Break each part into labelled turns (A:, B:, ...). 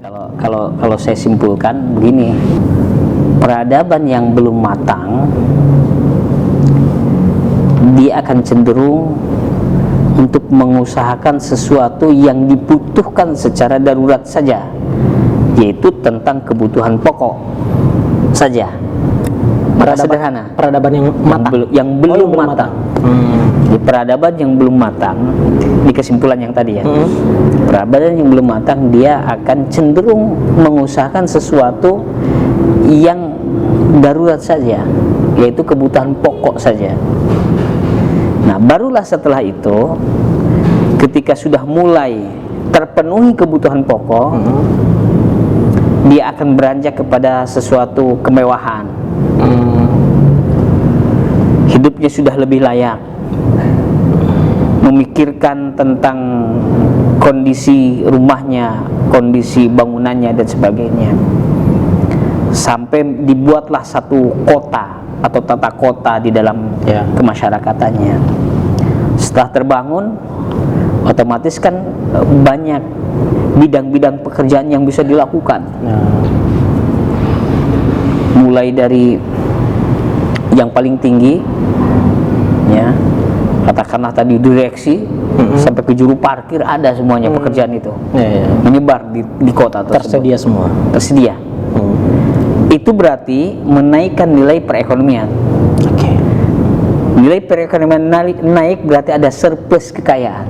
A: Kalau saya simpulkan begini, peradaban yang belum matang dia akan cenderung untuk mengusahakan sesuatu yang dibutuhkan secara darurat saja, yaitu tentang kebutuhan pokok saja. Sederhana.
B: Peradaban yang matang,
A: yang belum matang. Di peradaban yang belum matang, di kesimpulan yang tadi ya, peradaban yang belum matang dia akan cenderung mengusahakan sesuatu yang darurat saja, yaitu kebutuhan pokok saja. Nah, barulah setelah itu, ketika sudah mulai terpenuhi kebutuhan pokok, dia akan beranjak kepada sesuatu kemewahan. Hidupnya sudah lebih layak, memikirkan tentang kondisi rumahnya, kondisi bangunannya dan sebagainya, sampai dibuatlah satu kota atau tata kota di dalam kemasyarakatannya. Setelah terbangun, otomatis kan banyak bidang-bidang pekerjaan yang bisa dilakukan, mulai dari yang paling tinggi, ya, katakanlah tadi direksi, sampai ke juru parkir, ada semuanya pekerjaan itu, menyebar di kota tersebut.
B: Tersedia semua.
A: Tersedia. Itu berarti menaikkan nilai perekonomian. Nilai perekonomian naik berarti ada surplus kekayaan.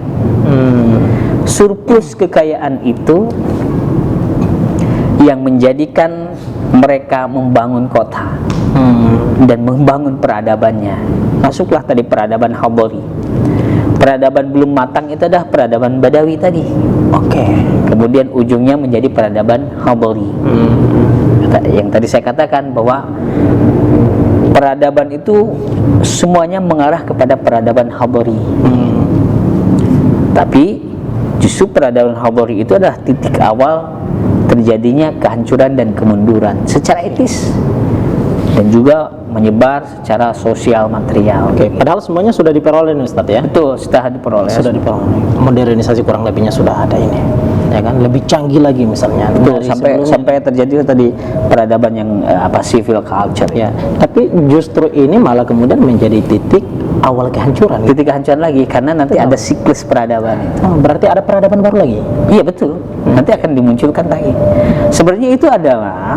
A: Surplus kekayaan itu yang menjadikan mereka membangun kota dan membangun peradabannya. Masuklah tadi peradaban Hadhari. Peradaban belum matang itu adalah peradaban Badawi tadi. Kemudian ujungnya menjadi peradaban Hadhari. Yang tadi saya katakan bahwa peradaban itu semuanya mengarah kepada peradaban Hadhari. Tapi justru peradaban Hadhari itu adalah titik awal terjadinya kehancuran dan kemunduran secara etis dan juga menyebar secara sosial material.
B: Padahal semuanya sudah diperoleh, Ustaz, ya?
A: Betul, sudah diperoleh.
B: Modernisasi kurang lebihnya sudah ada ini, ya kan? Lebih canggih lagi misalnya.
A: Betul, sampai terjadi tadi peradaban yang civil culture.
B: Ya, tapi justru ini malah kemudian menjadi titik awal kehancuran.
A: Titik kehancuran lagi karena nanti ada siklus peradaban itu.
B: Berarti ada peradaban baru lagi.
A: Iya, betul. Nanti akan dimunculkan lagi. Sebenarnya itu adalah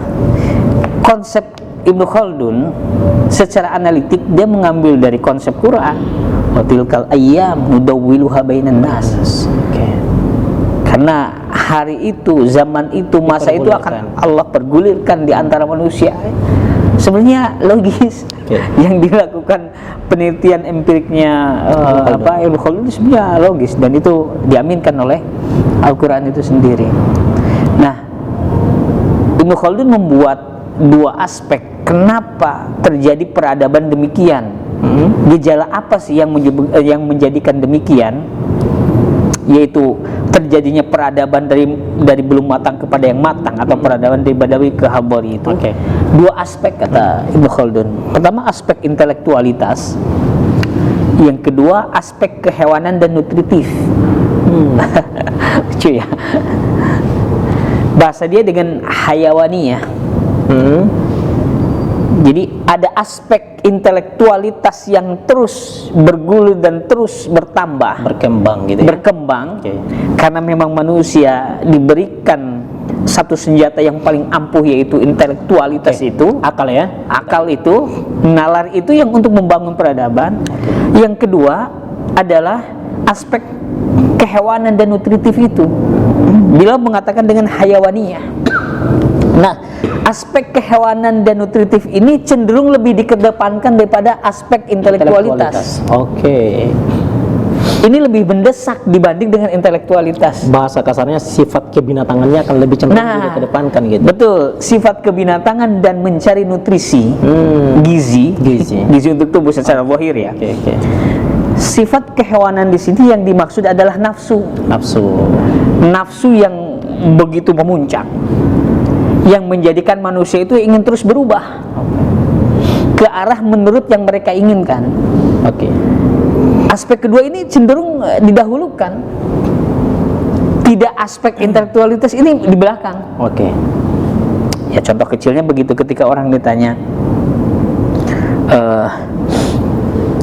A: konsep Ibnu Khaldun secara analitik. Dia mengambil dari konsep Quran, wa tilkal ayyam nudawwiluha bainan nas. Karena hari itu, zaman itu, masa itu akan Allah pergulirkan di antara manusia. Sebenarnya logis. Yang dilakukan penelitian empiriknya Ibnu Khaldun sebenarnya logis dan itu diaminkan oleh Al-Quran itu sendiri. Nah, Ibnu Khaldun membuat dua aspek kenapa terjadi peradaban demikian. Gejala apa sih yang menjadikan demikian? Yaitu terjadinya peradaban dari belum matang kepada yang matang, atau peradaban dari Badawi ke Hadhari itu. Dua aspek kata Ibnu Khaldun. Pertama aspek intelektualitas, yang kedua aspek kehewanan dan nutritif. Lucu ya. Bahasa dia dengan hayawaniyah. Jadi ada aspek intelektualitas yang terus bergulir dan terus bertambah,
B: berkembang gitu ya?
A: Berkembang, karena memang manusia diberikan satu senjata yang paling ampuh, yaitu intelektualitas itu,
B: akal ya,
A: akal itu, nalar itu yang untuk membangun peradaban. Yang kedua adalah aspek kehewanan dan nutritif itu. Bila mengatakan dengan hayawaniyah. Nah, aspek kehewanan dan nutritif ini cenderung lebih dikedepankan daripada aspek intelektualitas. Ini lebih mendesak dibanding dengan intelektualitas.
B: Bahasa kasarnya sifat kebinatangannya akan lebih cenderung dikedepankan gitu.
A: Betul, sifat kebinatangan dan mencari nutrisi, gizi untuk tubuh secara zahir ya. Sifat kehewanan di sini yang dimaksud adalah nafsu yang begitu memuncak, yang menjadikan manusia itu ingin terus berubah ke arah menurut yang mereka inginkan. Aspek kedua ini cenderung didahulukan, Tidak, aspek intelektualitas ini di belakang.
B: Oke.
A: Ya contoh kecilnya begitu, ketika orang ditanya,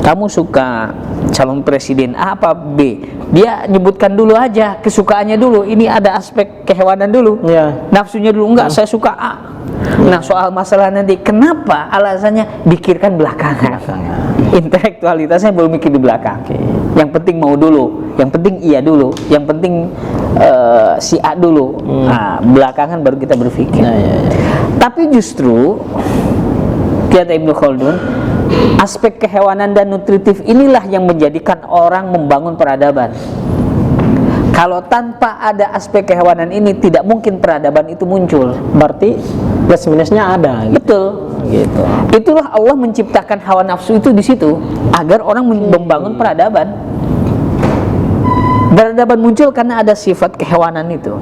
A: kamu suka calon presiden A apa B? Dia nyebutkan dulu aja kesukaannya dulu. Ini ada aspek kehewanan dulu.
B: Ya.
A: Nafsunya dulu, enggak, saya suka A. Nah, soal masalah nanti kenapa, alasannya pikirkan belakangan. Intelektualitasnya belum mikir di belakang. Yang penting mau dulu, yang penting iya dulu, yang penting si A dulu. Nah, belakangan baru kita berpikir.
B: Ya.
A: Tapi justru kata Ibnu Khaldun, aspek kehewanan dan nutritif inilah yang menjadikan orang membangun peradaban. Kalau tanpa ada aspek kehewanan ini, tidak mungkin peradaban itu muncul.
B: Berarti plus minusnya ada. Gitu.
A: Betul.
B: Gitu.
A: Itulah Allah menciptakan hawa nafsu itu di situ agar orang membangun peradaban. Peradaban muncul karena ada sifat kehewanan itu.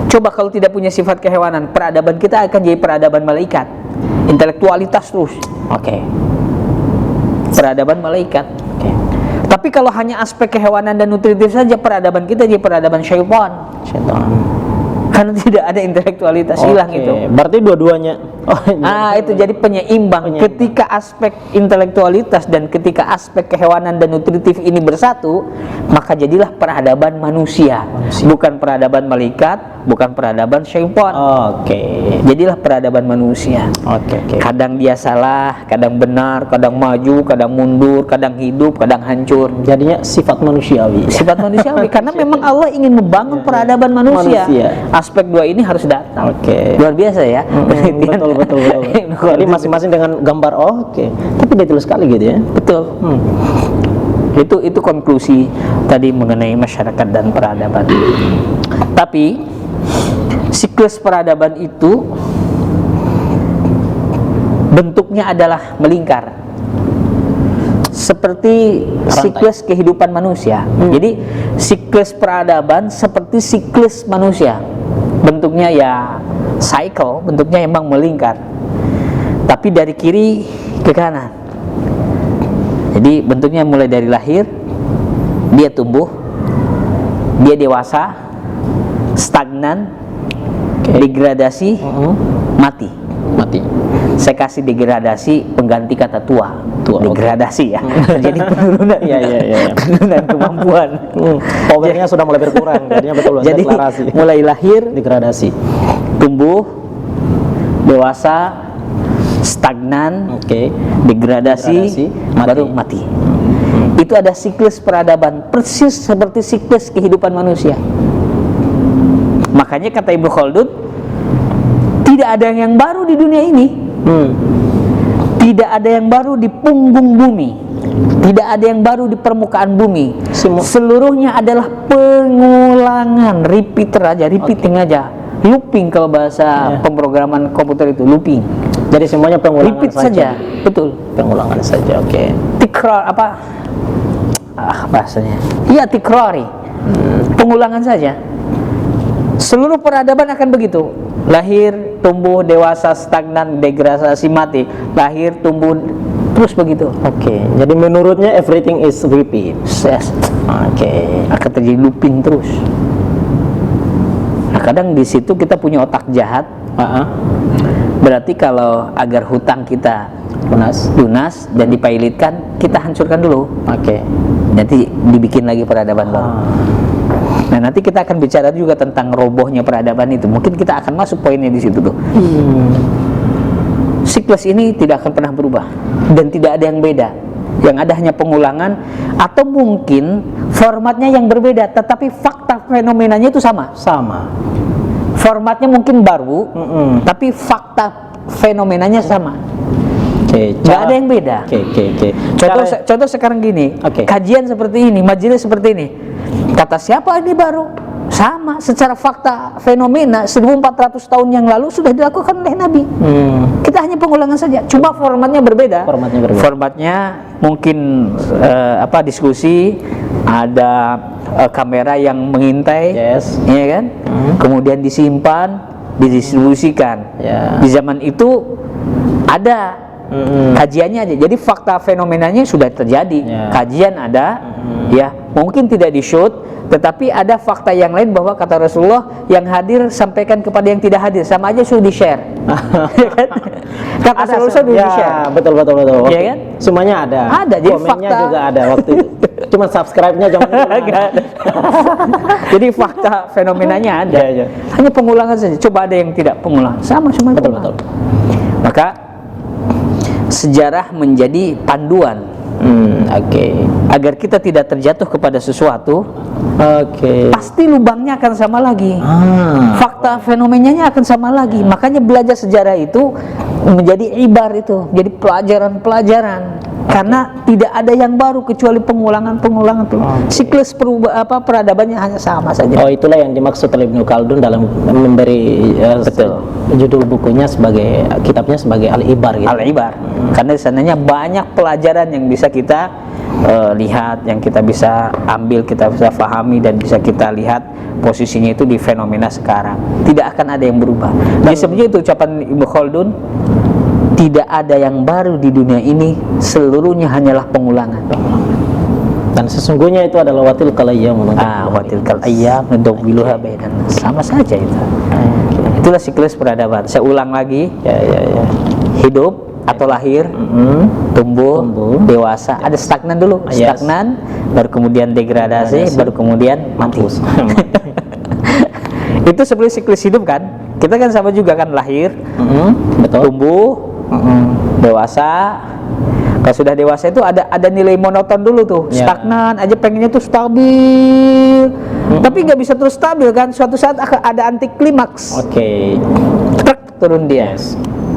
A: Coba kalau tidak punya sifat kehewanan, peradaban kita akan jadi peradaban malaikat. Intelektualitas terus.
B: Oke.
A: Peradaban malaikat.
B: Oke.
A: Tapi kalau hanya aspek kehewanan dan nutritif saja, peradaban kita jadi peradaban syaitan.
B: Syaitan.
A: Karena tidak ada intelektualitas, hilang itu.
B: Berarti dua-duanya.
A: Itu jadi penyeimbang. Ketika aspek intelektualitas dan ketika aspek kehewanan dan nutritif ini bersatu, maka jadilah peradaban manusia. Bukan peradaban malaikat, bukan peradaban syaitan.
B: Oke.
A: Jadilah peradaban manusia.
B: Oke.
A: Kadang dia salah, kadang benar, kadang maju, kadang mundur, kadang hidup, kadang hancur.
B: Jadinya sifat manusiawi.
A: Sifat manusiawi, karena memang Allah ingin membangun peradaban manusia. Aspek dua ini harus datang.
B: Oke.
A: Luar biasa ya.
B: Betul. Jadi masing-masing dengan gambar. Oke. Tapi detail sekali gitu ya.
A: Betul. Itu konklusi tadi mengenai masyarakat dan peradaban. Tapi siklus peradaban itu bentuknya adalah melingkar, seperti siklus kehidupan manusia. Jadi siklus peradaban seperti siklus manusia. Bentuknya ya cycle, bentuknya emang melingkar, tapi dari kiri ke kanan. Jadi bentuknya mulai dari lahir, dia tumbuh, dia dewasa, stagnan, degradasi, mati. Saya kasih degradasi pengganti kata tua. Degradasi ya. Jadi penurunan. Penurunan kemampuan.
B: Powernya sudah mulai berkurang. Jadinya betul.
A: Jadi
B: deklarasi.
A: Mulai lahir,
B: degradasi,
A: tumbuh, dewasa, stagnan, degradasi, baru mati. Itu ada siklus peradaban, persis seperti siklus kehidupan manusia. Makanya kata Ibnu Khaldun, tidak ada yang baru di dunia ini. Tidak ada yang baru di punggung bumi. Tidak ada yang baru di permukaan bumi. Seluruhnya adalah pengulangan, repeating aja. Looping kalau bahasa pemrograman komputer itu, looping.
B: Jadi semuanya pengulangan
A: saja. Betul.
B: Pengulangan saja. Oke.
A: Tikrar apa? Bahasanya. Iya, tikrari. Pengulangan saja. Seluruh peradaban akan begitu. Lahir, tumbuh, dewasa, stagnan, degradasi, mati. Lahir, tumbuh, terus begitu.
B: Oke. Jadi menurutnya everything is repeat.
A: Yes. Akan terjadi looping terus. Nah, kadang di situ kita punya otak jahat. Berarti kalau agar hutang kita lunas dan dipailitkan, kita hancurkan dulu. Nanti dibikin lagi peradaban baru. Nah, nanti kita akan bicara juga tentang robohnya peradaban itu. Mungkin kita akan masuk poinnya di situ tuh. Siklus ini tidak akan pernah berubah dan tidak ada yang beda. Yang ada hanya pengulangan atau mungkin formatnya yang berbeda, tetapi fakta fenomenanya itu sama. Formatnya mungkin baru, tapi fakta fenomenanya sama. Nggak ada yang beda. Contoh sekarang gini, kajian seperti ini, majelis seperti ini. Kata siapa ini baru? Sama, secara fakta fenomena 1400 tahun yang lalu sudah dilakukan oleh Nabi. Kita hanya pengulangan saja, cuma formatnya berbeda. Formatnya mungkin diskusi, ada kamera yang mengintai, ya kan? Kemudian disimpan, didistribusikan. Di zaman itu ada Kajiannya aja. Jadi fakta fenomenanya sudah terjadi, kajian ada, ya mungkin tidak di shoot, tetapi ada fakta yang lain bahwa kata Rasulullah yang hadir sampaikan kepada yang tidak hadir, sama aja sudah di share. Kata Rasulullah sudah di share.
B: Betul.
A: Ya kan?
B: Semuanya ada.
A: Ada. Jadi
B: komennya
A: fakta
B: juga ada waktu itu. Cuma subscribe-nya jangan.
A: Jadi fakta fenomenanya ada.
B: Ya.
A: Hanya pengulangan saja. Coba ada yang tidak pengulangan. Sama semua.
B: Betul.
A: Maka sejarah menjadi panduan. Agar kita tidak terjatuh kepada sesuatu. Pasti lubangnya akan sama lagi. Fakta fenomenanya akan sama lagi. Makanya belajar sejarah itu menjadi ibar itu, jadi pelajaran-pelajaran. Karena tidak ada yang baru kecuali pengulangan itu. Siklus peradabannya hanya sama saja.
B: Itulah yang dimaksud oleh Ibnu Khaldun dalam memberi judul bukunya sebagai kitabnya sebagai Al-Ibar gitu.
A: Al-Ibar. Karena di sananya banyak pelajaran yang bisa kita lihat, yang kita bisa ambil, kita bisa pahami dan bisa kita lihat posisinya itu di fenomena sekarang. Tidak akan ada yang berubah. Jadi sebenarnya itu ucapan Ibnu Khaldun, tidak ada yang baru di dunia ini, seluruhnya hanyalah pengulangan.
B: Dan sesungguhnya itu adalah watil kalayyam.
A: Watil kalayyam nudawwiluha bainan nas. Sama saja itu. Itulah siklus peradaban. Saya ulang lagi. Hidup atau lahir, tumbuh, dewasa. Ada stagnan dulu, stagnan, baru kemudian degradasi, baru kemudian mati. Itu seperti siklus hidup kan? Kita kan sama juga kan, lahir, tumbuh, dewasa. Kalau sudah dewasa itu ada nilai monoton dulu tuh, stagnan aja, pengennya tuh stabil. Tapi nggak bisa terus stabil kan, suatu saat akan ada anti klimaks. Turun dia.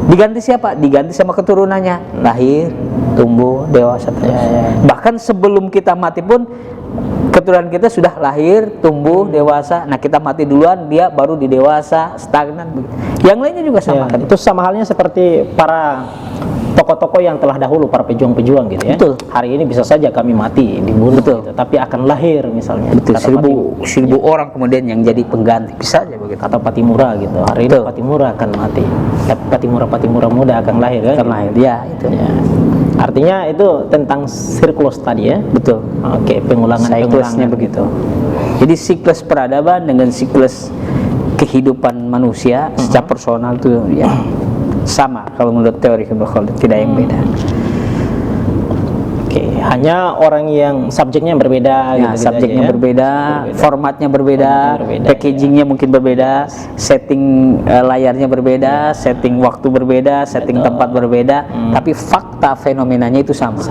A: Diganti siapa? Diganti sama keturunannya, lahir, tumbuh, dewasa. Bahkan sebelum kita mati pun keturunan kita sudah lahir, tumbuh, dewasa. Nah, kita mati duluan, dia baru di dewasa, stagnan. Yang lainnya juga sama kan?
B: Itu sama halnya seperti para tokoh-tokoh yang telah dahulu, para pejuang-pejuang gitu ya.
A: Betul.
B: Hari ini bisa saja kami mati, dibunuh gitu, tapi akan lahir misalnya.
A: Betul. Seribu orang kemudian yang jadi pengganti, bisa aja begitu.
B: Atau Patimura gitu. Hari ini Patimura akan mati. Patimura muda akan lahir kan?
A: Akan lahir, ya itu.
B: Artinya itu tentang siklus tadi ya.
A: Betul.
B: Pengulangan
A: begitu. Jadi siklus peradaban dengan siklus kehidupan manusia secara personal itu ya sama kalau menurut teori Ibnu Khaldun, tidak yang beda.
B: Hanya orang yang subjeknya berbeda,
A: subjeknya berbeda, formatnya berbeda, packagingnya mungkin berbeda, setting layarnya berbeda, setting waktu berbeda, setting tempat berbeda, tapi fakta fenomenanya itu sama.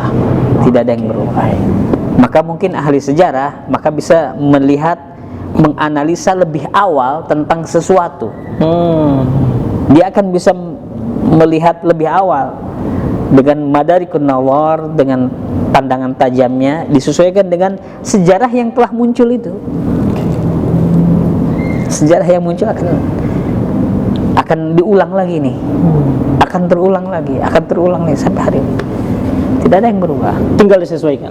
A: Tidak ada yang berubah. Maka mungkin ahli sejarah bisa melihat, menganalisa lebih awal tentang sesuatu. Dia akan bisa melihat lebih awal dengan madarikun nawar, dengan pandangan tajamnya, disesuaikan dengan sejarah yang telah muncul itu. Sejarah yang muncul akan diulang lagi nih, akan terulang lagi sampai hari ini. Tidak ada yang berubah,
B: tinggal disesuaikan.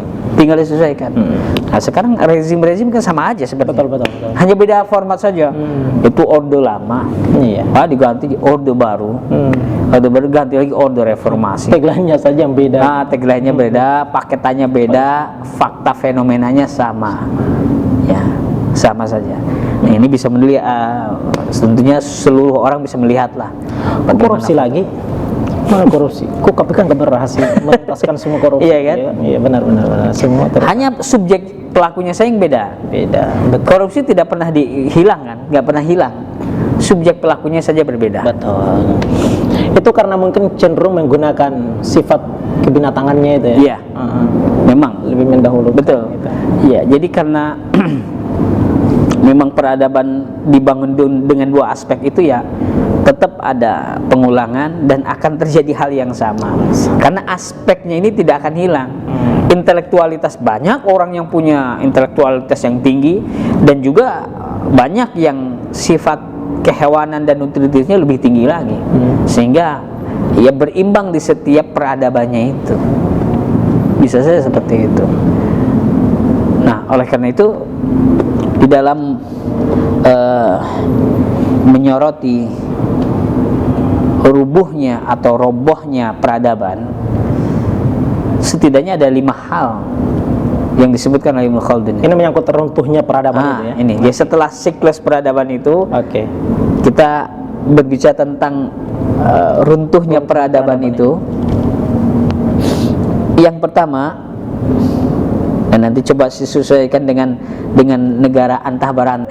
A: Nah, sekarang rezim-rezim kan sama aja sebenarnya.
B: Betul.
A: Hanya beda format saja. Itu orde lama, diganti orde baru. Orde baru ganti lagi orde reformasi.
B: Tagline-nya saja yang beda.
A: Tagline-nya beda, paketannya beda, fakta fenomenanya sama. Ya, sama saja. Nah, ini bisa melihat, tentunya seluruh orang bisa melihat lah.
B: Korupsi lagi. Mana korupsi? Kok KPK nggak berhasil menuntaskan semua korupsi?
A: Iya kan?
B: Iya benar. Semua
A: hanya subjek pelakunya saja yang beda. Korupsi tidak pernah hilang kan? Nggak pernah hilang. Subjek pelakunya saja berbeda.
B: Betul. Itu karena mungkin cenderung menggunakan sifat kebinatangannya itu ya.
A: Iya. Memang
B: lebih mendahulukan.
A: Betul. Iya. Jadi karena memang peradaban dibangun dengan dua aspek itu ya, tetap ada pengulangan dan akan terjadi hal yang sama. Karena aspeknya ini tidak akan hilang. Intelektualitas, banyak orang yang punya intelektualitas yang tinggi, dan juga banyak yang sifat kehewanan dan nutritifnya lebih tinggi lagi. Sehingga ya berimbang di setiap peradabannya itu. Bisa saja seperti itu. Nah, oleh karena itu di dalam menyoroti rubuhnya atau robohnya peradaban, setidaknya ada 5 hal yang disebutkan oleh Ibnu Khaldun.
B: Ini menyangkut runtuhnya peradaban itu ya.
A: Ini. Jadi setelah siklus peradaban itu,
B: Oke.
A: kita berbicara tentang runtuhnya peradaban itu. Yang pertama, dan nanti coba disesuaikan dengan negara antah barat.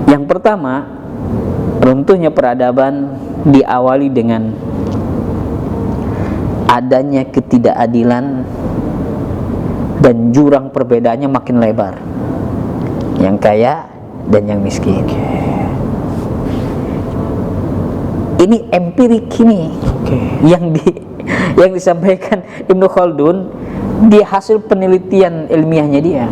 A: Yang pertama, runtuhnya peradaban diawali dengan adanya ketidakadilan dan jurang perbedaannya makin lebar, yang kaya dan yang miskin. Ini empirik ini, yang disampaikan Ibnu Khaldun di hasil penelitian ilmiahnya dia.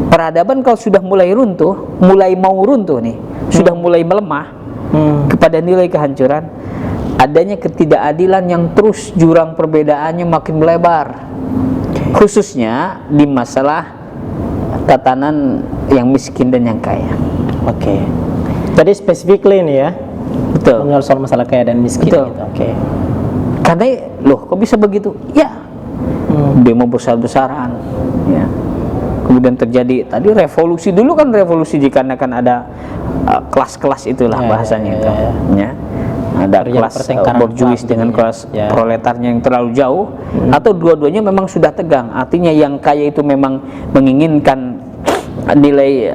A: Peradaban kalau sudah mulai runtuh, mulai mau runtuh nih, sudah mulai melemah kepada nilai kehancuran, adanya ketidakadilan yang terus jurang perbedaannya makin melebar, khususnya di masalah tatanan yang miskin dan yang kaya.
B: Jadi specifically ini ya,
A: Betul.
B: soal masalah kaya dan miskin.
A: Betul.
B: Gitu.
A: Karena loh, kok bisa begitu? Ya, demo besar-besaran, ya. Kemudian terjadi tadi revolusi, dulu kan revolusi dikarenakan ada kelas-kelas itulah bahasanya itu, ya. Ada kelas borjuis dengan kelas proletarnya yang terlalu jauh, atau dua-duanya memang sudah tegang. Artinya yang kaya itu memang menginginkan nilai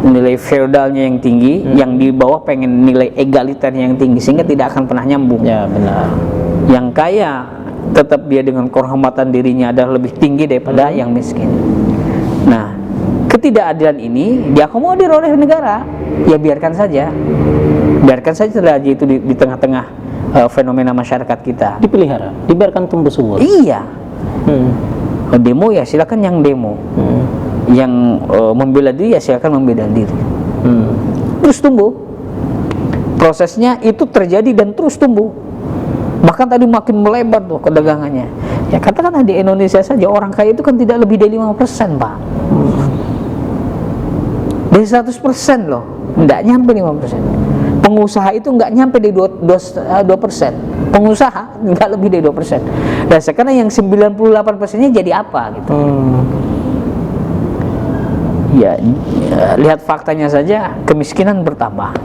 A: nilai feodalnya yang tinggi, yang di bawah pengen nilai egaliternya yang tinggi, sehingga tidak akan pernah nyambung.
B: Ya, benar.
A: Yang kaya tetap dia dengan kehormatan dirinya adalah lebih tinggi daripada yang miskin. Nah, ketidakadilan ini diakomodir oleh negara. Ya biarkan saja terjadi itu di tengah-tengah fenomena masyarakat kita.
B: Dipelihara, dibiarkan tumbuh subur.
A: Iya. Demo ya silakan yang demo. Yang membela diri ya silakan membela diri. Terus tumbuh. Prosesnya itu terjadi dan terus tumbuh. Bahkan tadi makin melebar tuh kedagangannya. Ya katakanlah di Indonesia saja orang kaya itu kan tidak lebih dari 5%, Pak. Dari 100% loh, nggak nyampe 5%. Pengusaha itu nggak nyampe di 2%. Pengusaha nggak lebih dari 2%. Dan sekarang yang 98%-nya jadi apa gitu? Ya, lihat faktanya saja, kemiskinan bertambah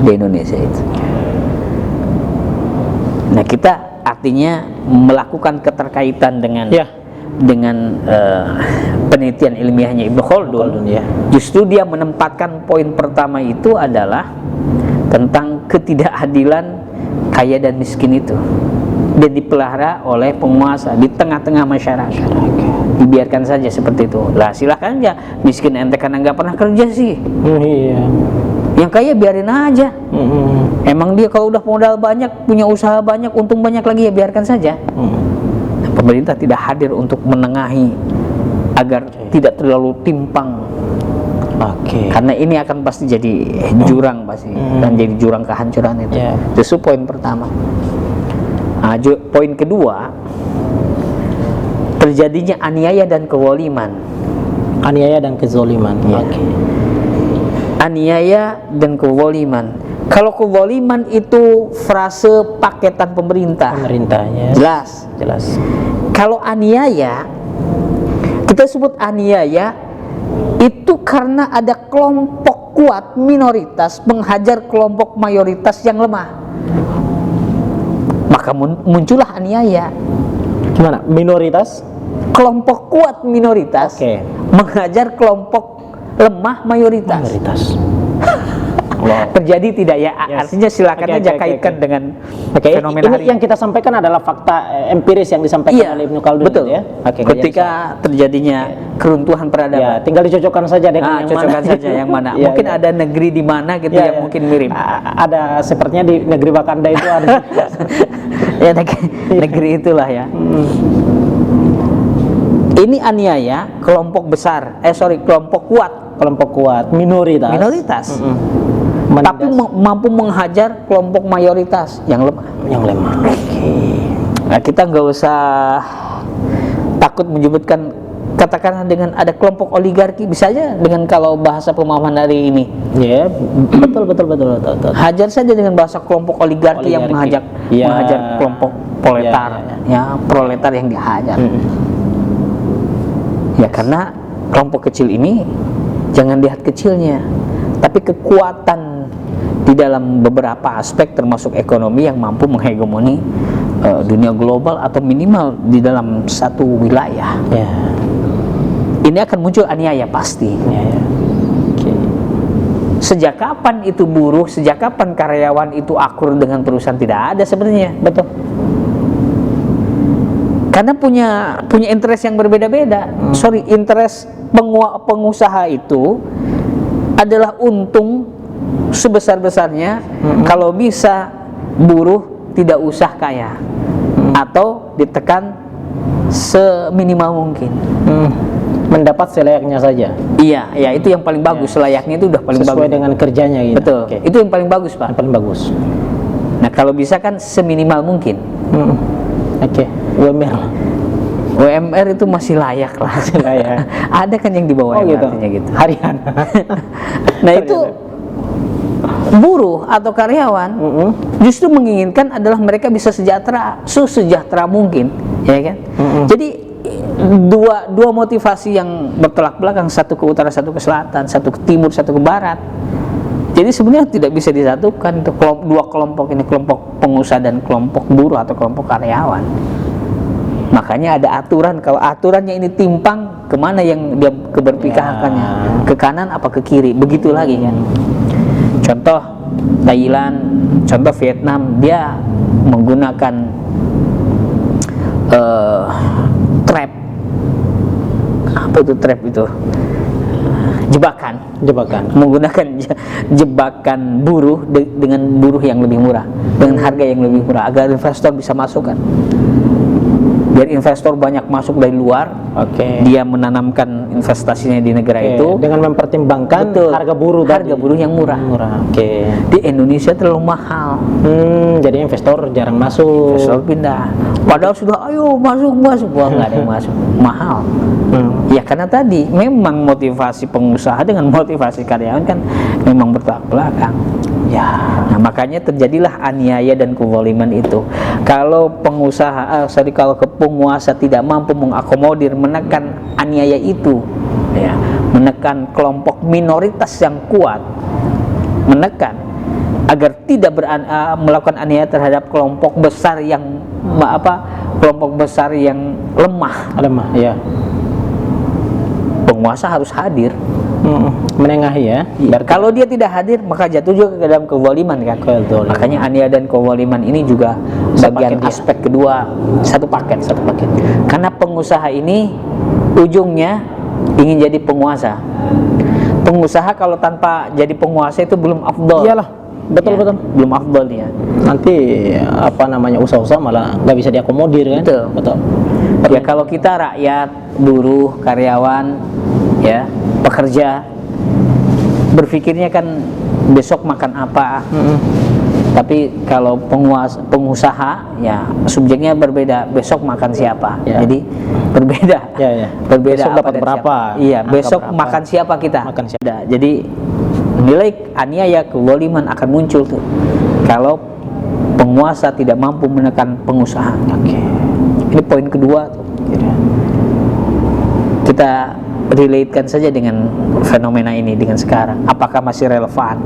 A: di Indonesia itu. Nah, kita artinya melakukan keterkaitan dengan penelitian ilmiahnya Ibnu Khaldun, justru dia menempatkan poin pertama itu adalah tentang ketidakadilan kaya dan miskin itu, dan dipelihara oleh penguasa di tengah-tengah masyarakat. Dibiarkan saja seperti itu. Lah silahkan aja, miskin ente karena nggak pernah kerja sih. Yang kaya biarin aja. Emang dia kalau udah modal banyak, punya usaha banyak, untung banyak lagi, ya biarkan saja. Nah, pemerintah tidak hadir untuk menengahi agar tidak terlalu timpang. Karena ini akan pasti jadi jurang pasti, dan jadi jurang kehancuran itu. Itu poin pertama. Nah, poin kedua, terjadinya aniaya dan kezaliman.
B: Aniaya dan kezaliman.
A: Aniaya dan kezaliman. Kalau kezaliman itu frase paketan pemerintah. Jelas. Kalau aniaya, kita sebut aniaya itu karena ada kelompok kuat minoritas menghajar kelompok mayoritas yang lemah. Maka muncullah aniaya.
B: Gimana? Minoritas?
A: Kelompok kuat minoritas menghajar kelompok lemah mayoritas. Terjadi tidak ya? Artinya silakan aja kaitkan dengan fenomena hari
B: ini. Yang kita sampaikan adalah fakta empiris yang disampaikan oleh Ibnu Khaldun.
A: Betul. Ya? Ketika terjadinya keruntuhan peradaban,
B: tinggal dicocokkan saja dengan yang
A: cocokkan
B: mana.
A: saja yang mana. Mungkin ada negeri di mana gitu yang mungkin mirip.
B: Ada sepertinya di negeri Wakanda itu ada.
A: Ya, negeri itulah ya. Ini aniaya kelompok besar, kelompok kuat, minoritas. Tapi mampu menghajar kelompok mayoritas yang lemah.
B: Oke.
A: Nah, kita nggak usah takut menyebutkan katakanlah dengan ada kelompok oligarki, bisa aja dengan kalau bahasa pemahaman hari ini.
B: Ya, betul.
A: Hajar saja dengan bahasa kelompok oligarki yang menghajar kelompok proletar, proletar yang dihajar. Ya, karena kelompok kecil ini jangan lihat kecilnya, tapi kekuatan di dalam beberapa aspek termasuk ekonomi yang mampu menghegemoni dunia global atau minimal di dalam satu wilayah.
B: Ya.
A: Ini akan muncul aniaya pasti.
B: Okay.
A: Sejak kapan itu buruh, sejak kapan karyawan itu akur dengan perusahaan? Tidak ada sebenarnya.
B: Betul.
A: Karena punya interest yang berbeda-beda. Interest pengusaha itu adalah untung sebesar-besarnya kalau bisa buruh tidak usah kaya atau ditekan seminimal mungkin.
B: Mendapat selayaknya saja.
A: Iya, ya itu yang paling bagus. Selayaknya itu udah paling
B: sesuai
A: bagus
B: dengan kerjanya gitu.
A: Betul. Okay. Itu yang paling bagus, Pak.
B: Yang paling bagus.
A: Nah, kalau bisa kan seminimal mungkin.
B: Oke.
A: UMR itu masih layak lah.
B: Masih layak.
A: Ada kan yang di bawah
B: gitu.
A: gitu.
B: Harian.
A: Nah, itu buruh atau karyawan justru menginginkan adalah mereka bisa sejahtera mungkin, ya kan? Jadi dua motivasi yang bertolak belakang, satu ke utara, satu ke selatan, satu ke timur, satu ke barat. Jadi sebenarnya tidak bisa disatukan itu dua kelompok ini, kelompok pengusaha dan kelompok buruh atau kelompok karyawan. Makanya ada aturan, kalau aturannya ini timpang, kemana yang dia keberpihakannya? Ke kanan apa ke kiri? Begitu lagi kan. Contoh Thailand, contoh Vietnam, dia menggunakan trap. Apa itu trap itu? Jebakan. Menggunakan jebakan buruh dengan buruh yang lebih murah, dengan harga yang lebih murah, agar investor bisa masuk kan. Biar investor banyak masuk dari luar, dia menanamkan investasinya di negara itu
B: dengan mempertimbangkan harga buruh
A: yang murah. Di Indonesia terlalu mahal,
B: jadi investor jarang masuk.
A: Investor pindah. Padahal sudah ayo masuk, wah nggak ada yang masuk, mahal. Ya karena tadi memang motivasi pengusaha dengan motivasi karyawan kan memang bertolak belakang. Ya, nah makanya terjadilah aniaya dan kezaliman itu. Kalau kalau penguasa tidak mampu mengakomodir, menekan aniaya itu, ya, menekan kelompok minoritas yang kuat, menekan agar tidak melakukan aniaya terhadap kelompok besar yang lemah, ya. Penguasa harus hadir.
B: Menengahi ya.
A: Kalau dia tidak hadir maka jatuh juga ke dalam kezaliman kan. Makanya aniaya dan kezaliman ini juga bagian aspek kedua, satu paket. Karena pengusaha ini ujungnya ingin jadi penguasa. Pengusaha kalau tanpa jadi penguasa itu belum afdol.
B: Iyalah, betul.
A: Belum afdol dia.
B: Nanti usaha-usaha malah nggak bisa diakomodir kan. Betul.
A: Ya kalau kita rakyat, buruh, karyawan, ya, pekerja, berpikirnya kan besok makan apa. Tapi kalau pengusaha, ya subjeknya berbeda, besok makan siapa. Jadi berbeda. Berbeda.
B: Besok dapat berapa?
A: Iya, besok makan siapa kita. Jadi nilai aniaya kezaliman akan muncul tuh kalau penguasa tidak mampu menekan pengusaha. Ini poin kedua tuh. Kita relatekan saja dengan fenomena ini dengan sekarang. Apakah masih relevan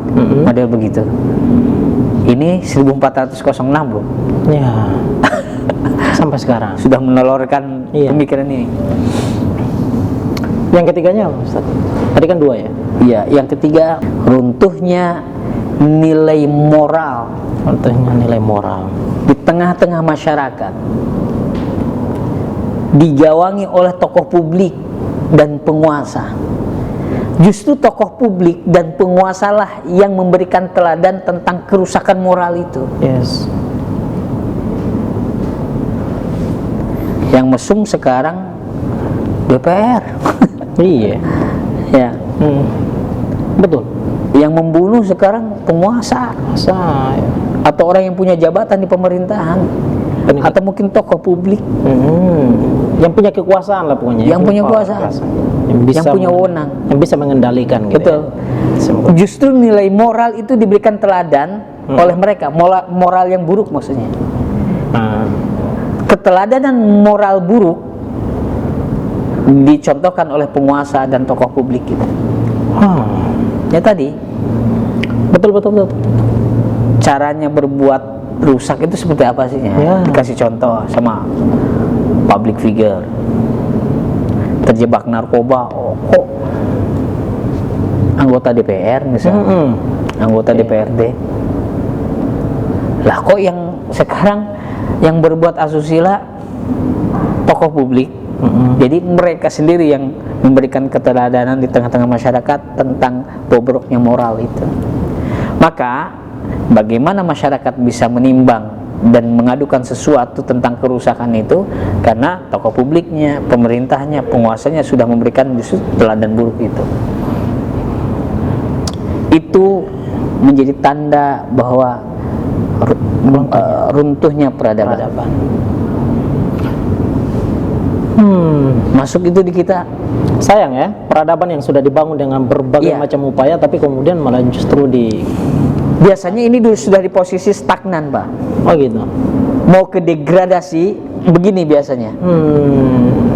A: model begitu? Ini 1406 loh.
B: Ya. Sampai sekarang
A: sudah menolorkan pemikiran ini.
B: Yang ketiganya, Ustaz? Tadi kan dua ya?
A: Iya, yang ketiga runtuhnya nilai moral. Di tengah-tengah masyarakat, digawangi oleh tokoh publik dan penguasa. Justru tokoh publik dan penguasalah yang memberikan teladan tentang kerusakan moral itu.
B: Yes.
A: Yang mesum sekarang DPR.
B: Iya.
A: Ya.
B: Betul.
A: Yang membunuh sekarang penguasa. Atau orang yang punya jabatan di pemerintahan. Atau mungkin tokoh publik.
B: Yang punya kekuasaan lah pokoknya.
A: Yang punya kekuasaan, yang punya wewenang,
B: yang bisa mengendalikan. Gitu.
A: Betul.
B: Ya.
A: Justru nilai moral itu diberikan teladan oleh mereka, moral yang buruk maksudnya. Keteladanan moral buruk dicontohkan oleh penguasa dan tokoh publik gitu. Ya tadi,
B: Betul.
A: caranya berbuat rusak itu seperti apa sih?
B: Ya.
A: Dikasih contoh sama public figure, terjebak narkoba, kok anggota DPR misalnya, anggota DPRD, lah kok yang sekarang yang berbuat asusila tokoh publik. Jadi mereka sendiri yang memberikan keteladanan di tengah-tengah masyarakat tentang bobroknya moral itu. Maka bagaimana masyarakat bisa menimbang dan mengadukan sesuatu tentang kerusakan itu? Karena tokoh publiknya, pemerintahnya, penguasanya sudah memberikan justru teladan buruk itu. Itu menjadi tanda bahwa runtuhnya peradaban. Masuk itu di kita.
B: Sayang ya, peradaban yang sudah dibangun dengan berbagai macam upaya, tapi kemudian malah justru
A: biasanya ini sudah di posisi stagnan, Pak.
B: Oh gitu.
A: Mau ke degradasi begini biasanya.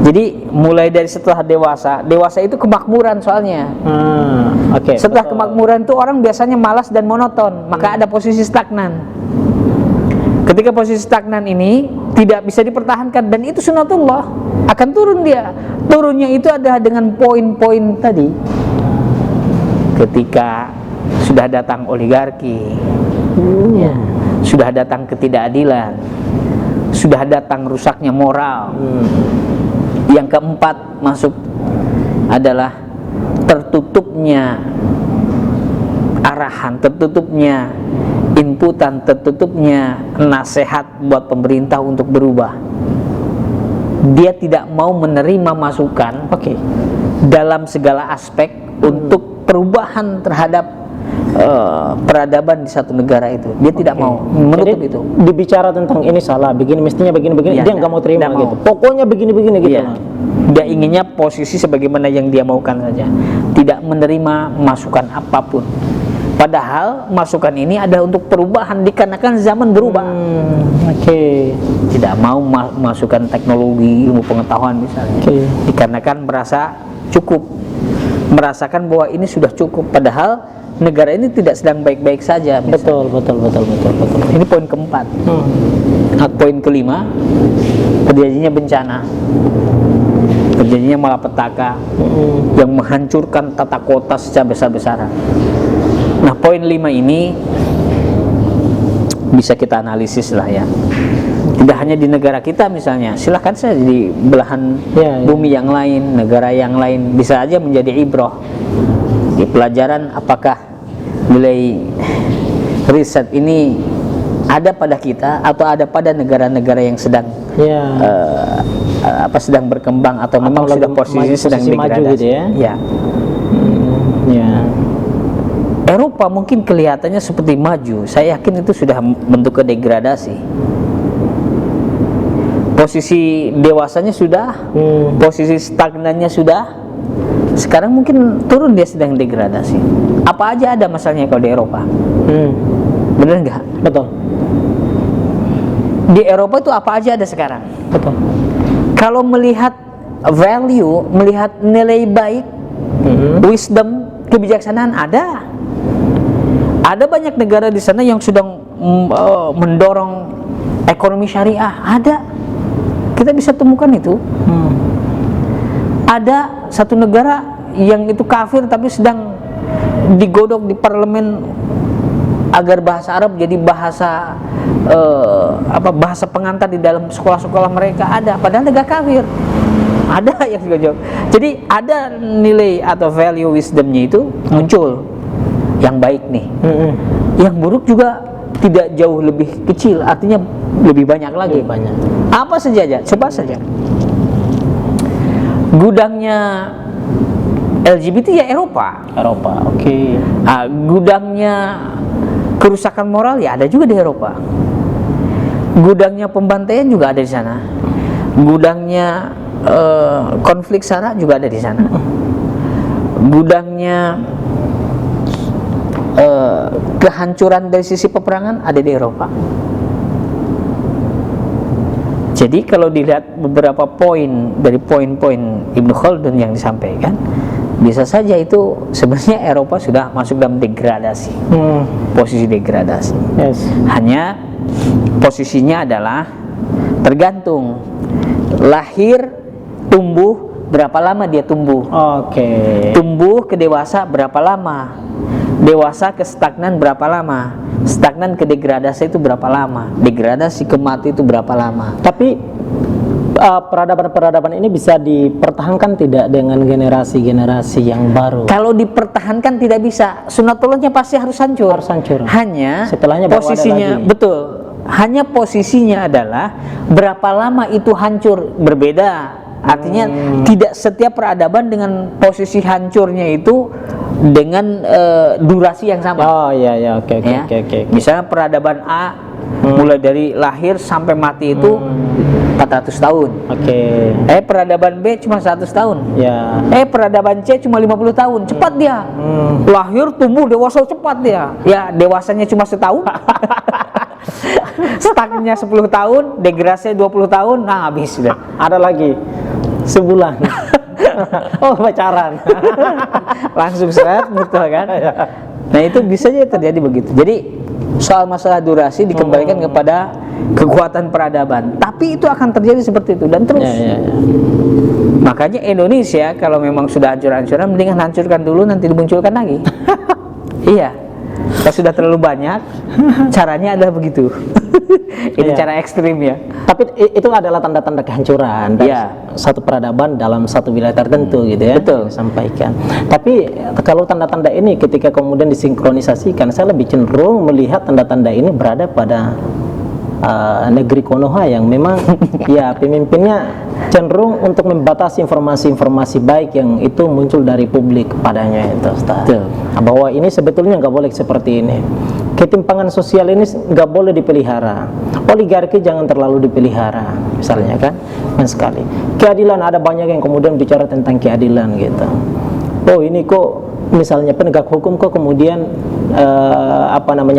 A: Jadi mulai dari setelah dewasa itu kemakmuran soalnya. Setelah kemakmuran itu orang biasanya malas dan monoton, maka ada posisi stagnan. Ketika posisi stagnan ini tidak bisa dipertahankan, dan itu sunatullah, akan turun dia. Turunnya itu adalah dengan poin-poin tadi. Ketika sudah datang oligarki, sudah datang ketidakadilan, sudah datang rusaknya moral. Yang keempat masuk adalah tertutupnya arahan, tertutupnya inputan, tertutupnya nasihat buat pemerintah untuk berubah. Dia tidak mau menerima masukan dalam segala aspek untuk perubahan terhadap peradaban di satu negara itu. Dia tidak mau menutup. Jadi, itu
B: dibicara tentang ini salah, begini mestinya begini dia nggak mau terima gitu. Pokoknya begini gitu.
A: Dia inginnya posisi sebagaimana yang dia maukan saja, tidak menerima masukan apapun. Padahal masukan ini adalah untuk perubahan, dikarenakan zaman berubah. Tidak mau masukan teknologi, ilmu pengetahuan misalnya, dikarenakan merasa cukup, merasakan bahwa ini sudah cukup. Padahal negara ini tidak sedang baik-baik saja misalnya.
B: Betul.
A: Ini poin keempat. Poin kelima, terjadinya bencana, terjadinya malapetaka yang menghancurkan tata kota secara besar-besaran. Nah, poin 5 ini bisa kita analisis lah ya. Tidak hanya di negara kita misalnya, silahkan saja di belahan bumi yang lain, negara yang lain, bisa aja menjadi ibrah di pelajaran. Apakah nilai riset ini ada pada kita atau ada pada negara-negara yang sedang sedang berkembang atau memang sudah posisi sedang degradasi
B: maju gitu ya?
A: Eropa mungkin kelihatannya seperti maju, saya yakin itu sudah bentuk degradasi. Posisi dewasanya sudah, posisi stagnannya sudah. Sekarang mungkin turun, dia sedang degradasi. Apa aja ada masalahnya kalau di Eropa? Bener nggak?
B: Betul.
A: Di Eropa itu apa aja ada sekarang?
B: Betul.
A: Kalau melihat value, melihat nilai baik, wisdom, kebijaksanaan ada. Ada banyak negara di sana yang sedang mendorong ekonomi syariah, ada. Kita bisa temukan itu. Ada satu negara yang itu kafir tapi sedang digodok di parlemen agar bahasa Arab jadi bahasa bahasa pengantar di dalam sekolah-sekolah mereka, ada. Padahal negara kafir. Ada yang digodok. Jadi ada nilai atau value wisdomnya itu muncul. Yang baik nih, yang buruk juga tidak jauh lebih kecil, artinya lebih banyak lagi. Apa saja, coba saja. Gudangnya LGBT ya Eropa. Gudangnya kerusakan moral ya ada juga di Eropa. Gudangnya pembantaian juga ada di sana. Gudangnya konflik SARA juga ada di sana. Gudangnya kehancuran dari sisi peperangan ada di Eropa. Jadi kalau dilihat beberapa poin dari poin-poin Ibnu Khaldun yang disampaikan, bisa saja itu sebenarnya Eropa sudah masuk dalam degradasi, posisi degradasi.
B: Yes.
A: Hanya posisinya adalah tergantung lahir, tumbuh, berapa lama dia tumbuh.
B: Oke.
A: Tumbuh ke dewasa berapa lama, dewasa ke stagnan berapa lama, stagnan ke degradasi itu berapa lama, degradasi ke mati itu berapa lama.
B: Tapi peradaban-peradaban ini bisa dipertahankan tidak dengan generasi-generasi yang baru?
A: Kalau dipertahankan tidak bisa, sunatullahnya pasti harus hancur.
B: Harus hancur.
A: Hanya
B: Setelahnya baru ada
A: posisinya
B: lagi.
A: betul. Hanya posisinya adalah berapa lama itu hancur, berbeda. Artinya tidak setiap peradaban dengan posisi hancurnya itu dengan durasi yang sama.
B: Oh iya ya, oke.
A: Misalnya peradaban A mulai dari lahir sampai mati itu 400 tahun.
B: Oke.
A: Peradaban B cuma 100 tahun.
B: Ya.
A: Peradaban C cuma 50 tahun. Cepat dia. Lahir, tumbuh, dewasa cepat dia. Ya, dewasanya cuma setahun. Stagnya 10 tahun, degradasinya 20 tahun. Nah, habis sudah.
B: Ada lagi sebulan. Oh, pacaran.
A: Langsung seret gitu kan. Nah, itu bisa aja terjadi begitu. Jadi soal masalah durasi dikembalikan kepada kekuatan peradaban. Tapi itu akan terjadi seperti itu dan terus. Makanya Indonesia kalau memang sudah hancur-hancuran, mendingan hancurkan dulu nanti dimunculkan lagi. Iya. Kalau sudah terlalu banyak, caranya adalah begitu. Itu cara ekstrim ya.
B: Tapi itu adalah tanda-tanda kehancuran dari satu peradaban dalam satu wilayah tertentu gitu ya.
A: Betul.
B: Sampaikan. Tapi kalau tanda-tanda ini ketika kemudian disinkronisasikan, saya lebih cenderung melihat tanda-tanda ini berada pada negeri Konoha yang memang ya pemimpinnya cenderung untuk membatasi informasi-informasi baik yang itu muncul dari publik padanya itu, Ustaz. Bahwa ini sebetulnya nggak boleh seperti ini. Ketimpangan sosial ini nggak boleh dipelihara. Oligarki jangan terlalu dipelihara, misalnya kan, sekali. Keadilan ada banyak yang kemudian bicara tentang keadilan gitu. Oh ini kok misalnya penegak hukum kok kemudian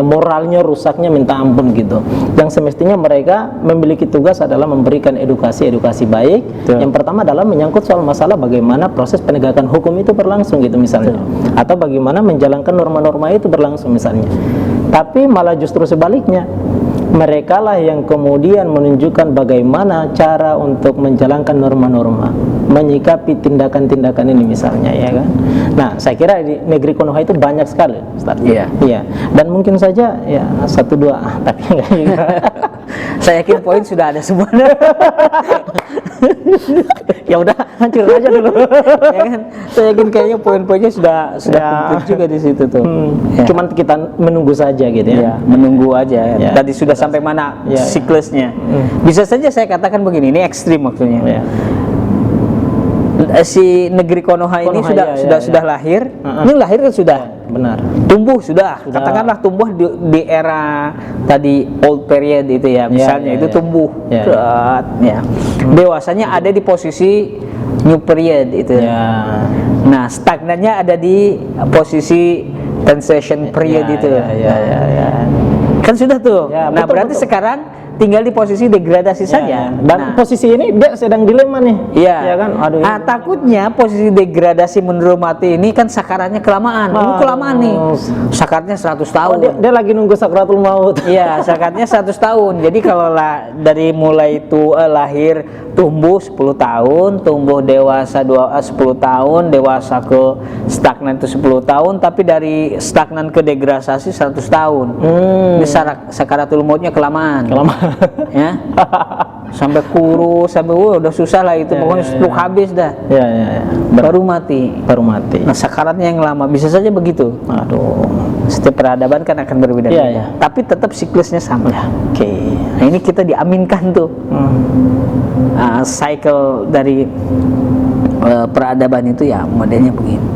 B: moralnya rusaknya minta ampun gitu. Yang semestinya mereka memiliki tugas adalah memberikan edukasi baik. Yang pertama adalah menyangkut soal masalah bagaimana proses penegakan hukum itu berlangsung gitu misalnya. Atau bagaimana menjalankan norma-norma itu berlangsung misalnya. Tapi malah justru sebaliknya, mereka lah yang kemudian menunjukkan bagaimana cara untuk menjalankan norma-norma, menyikapi tindakan-tindakan ini misalnya, ya kan. Nah, saya kira di negeri Konoha itu banyak sekali, Ustaz. Iya. Dan mungkin saja ya 1-2, tapi enggak juga.
A: Saya yakin poin sudah ada semua.
B: Ya udah, hancur aja dulu.
A: Ya kan? Saya yakin kayaknya poin-poinnya sudah komplit juga di situ tuh.
B: Cuman kita menunggu saja gitu ya.
A: Menunggu aja. Tadi sudah sampai mana siklusnya. Bisa saja saya katakan begini, ini ekstrim maksudnya. Si negeri Konoha ini sudah lahir. Ini lahir kan sudah.
B: Benar.
A: Tumbuh sudah. Katakanlah tumbuh di era tadi old period itu ya, misalnya itu tumbuh. Dewasanya ada di posisi new period itu. Nah, stagnannya ada di posisi transition period itu. Kan sudah tuh. Nah, berarti sekarang tinggal di posisi degradasi saja.
B: Dan posisi ini dia sedang dilema nih. Ya kan? Aduh.
A: Takutnya posisi degradasi menurut mati ini kan sakaratnya kelamaan. Ini kelamaan nih. Sakaratnya 100 tahun.
B: Dia lagi nunggu sakratul maut.
A: Iya, sakaratnya 100 tahun. Jadi kalau dari mulai itu lahir tumbuh 10 tahun, tumbuh dewasa 10 tahun, dewasa ke stagnan itu 10 tahun, tapi dari stagnan ke degradasi 100 tahun. Ini sakaratul mautnya kelamaan. Ya. Sampai kurus, sampai udah susah lah itu, pokoknya stroke habis dah. Baru mati. Nah, sakaratnya yang lama, bisa saja begitu.
B: Aduh.
A: Setiap peradaban kan akan berbeda-beda. Tapi tetap siklusnya sama. Nah, ini kita diaminkan tuh. Cycle dari peradaban itu ya modelnya begini.